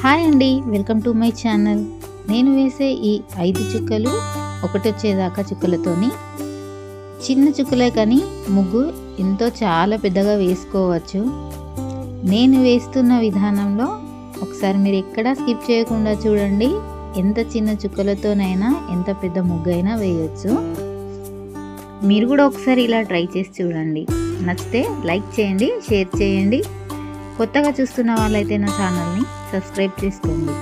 Hi అండి, welcome to my channel. నేను వేసే ఈ 5 చుక్కలు ఒకటొచ్చేదాకా చుక్కలతోని చిన్న చుక్కలే కానీ ముగ్గు ఎంతో చాలా పెద్దగా వేసుకోవచ్చు. నేను వేస్తున్న విధానంలో ఒకసారి మీరు ఎక్కడా స్కిప్ చేయకుండా చూడండి. ఎంత చిన్న చుక్కలతోనైనా ఎంత పెద్ద ముగ్గు అయినా వేయచ్చు. మీరు కూడా ఒకసారి ఇలా ట్రై చేసి చూడండి. నచ్చితే లైక్ చేయండి, షేర్ చేయండి. కొత్తగా చూస్తున్న వాళ్ళైతే నా ఛానల్ని సబ్స్క్రైబ్ చేసుకోండి.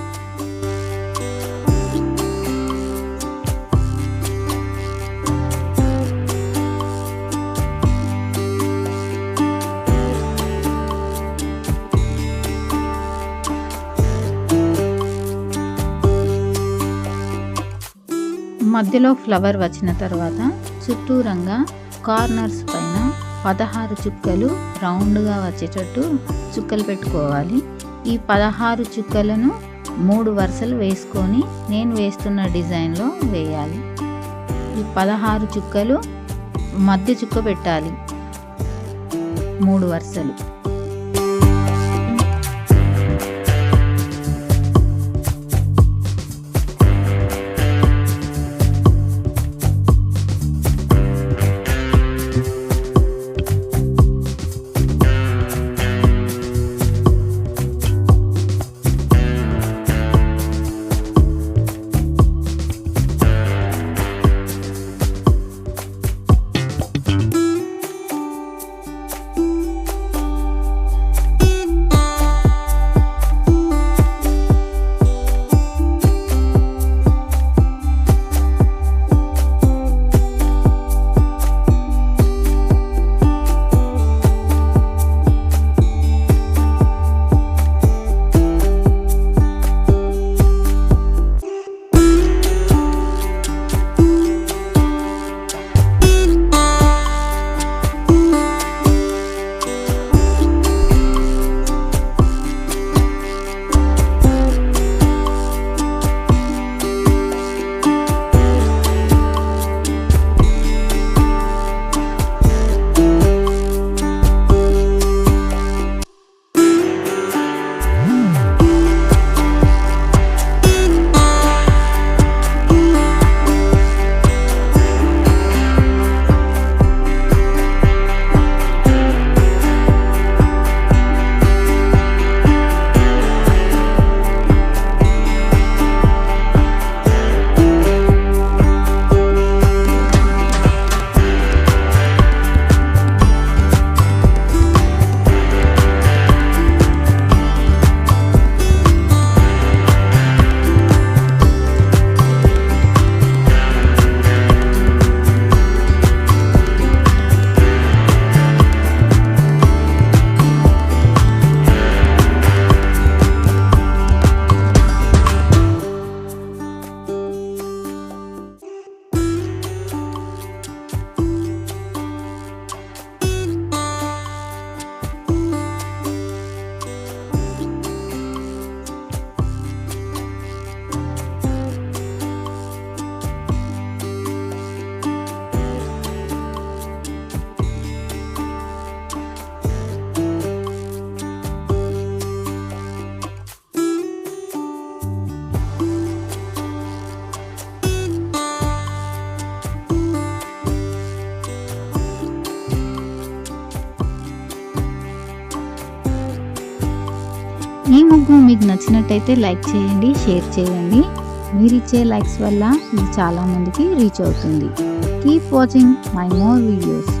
మధ్యలో ఫ్లవర్ వచ్చిన తర్వాత చుట్టూరంగా కార్నర్స్ పైన 16 చుక్కలు రౌండ్గా వచ్చేటట్టు చుక్కలు పెట్టుకోవాలి. ఈ 16 చుక్కలను 3 వరుసలు వేసుకొని నేను వేస్తున్న డిజైన్లో వేయాలి. ఈ 16 చుక్కలు మధ్య చుక్క పెట్టాలి 3 వరుసలు. ఈ ముగ్గు మీకు నచ్చినట్టయితే లైక్ చేయండి, షేర్ చేయండి. మీరు ఇచ్చే లైక్స్ వల్ల ఇది చాలా మందికి రీచ్ అవుతుంది. Keep watching my more videos.